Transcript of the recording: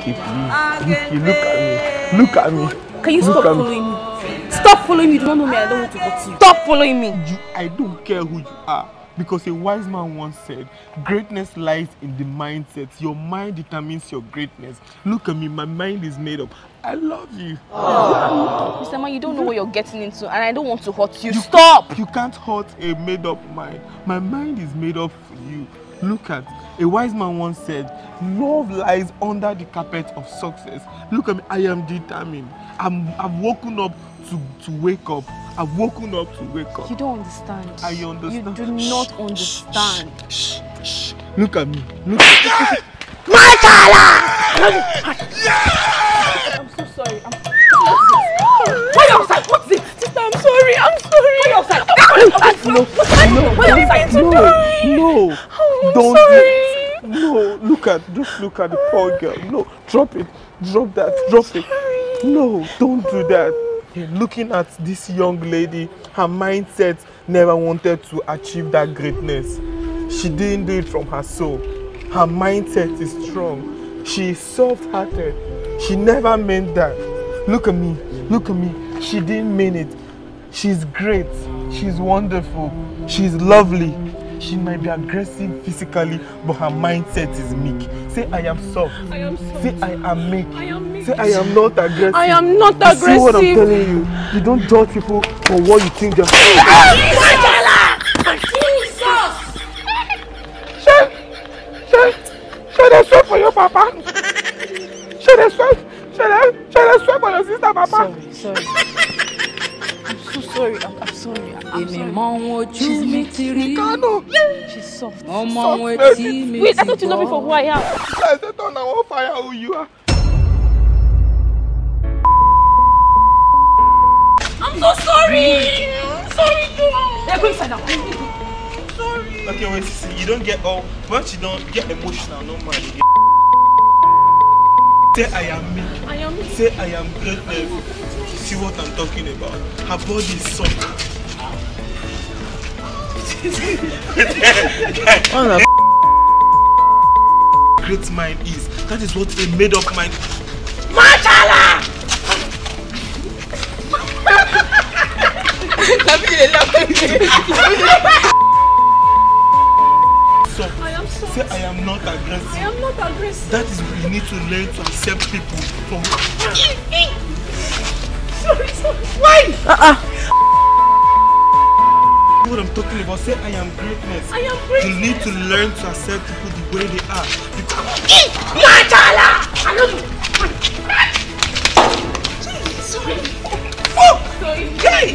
Ruki, please. Ruki, look at me. Can you stop following me? Stop following me. You don't know me. I don't want to hurt you. Stop following me. I don't care who you are. Because a wise man once said, greatness lies in the mindset. Your mind determines your greatness. Look at me, my mind is made up. I love you. Mr. Man, you don't know what you're getting into, and I don't want to hurt you. Stop! You can't hurt a made up mind. My mind is made up for you. Look at, a wise man once said, love lies under the carpet of success. Look at me, I am determined. I've woken up to wake up. I've woken up to wake up. You don't understand. I understand. You do not understand. Shh. Look at me. Look at me. I'm so sorry. Why outside? What's it? Sister, I'm sorry. Why outside? No. Don't. Sorry. No. Just look at the poor girl. No. Drop it. Drop that. Drop it. No. Don't do that. Looking at this young lady, her mindset never wanted to achieve that greatness. She didn't do it from her soul. Her mindset is strong. She is soft-hearted. She never meant that. Look at me. She didn't mean it. She's great. She's wonderful. She's lovely. She might be aggressive physically, but her mindset is meek. Say, I am soft. I am soft. Say, I am meek. I am meek. Say, I am not aggressive. I am not aggressive. See what I'm telling you? You don't judge people for what you think they're saying. Should I swear for your papa? Should I swear for your sister, papa? Sorry. I'm so sorry. I'm sorry. She's soft. Wait, I thought you know me for who I am. I said, don't know what fire who you are. I'm so sorry. Sorry, they're going inside now. Sorry. Okay, wait, see, you don't get all. Once you don't get emotional, no man. Say I am me. Say I am greatness. You see what I'm talking about? Her body is soft. Great mind is. That is what a made up mind. Machala! So, I am soft. Say I am not aggressive. I am not aggressive. That is what you need to learn to accept people for. Sorry. Why? What I'm talking about, say I am greatness. I am greatness. You need to learn to accept people the way they are. Sorry. Hey!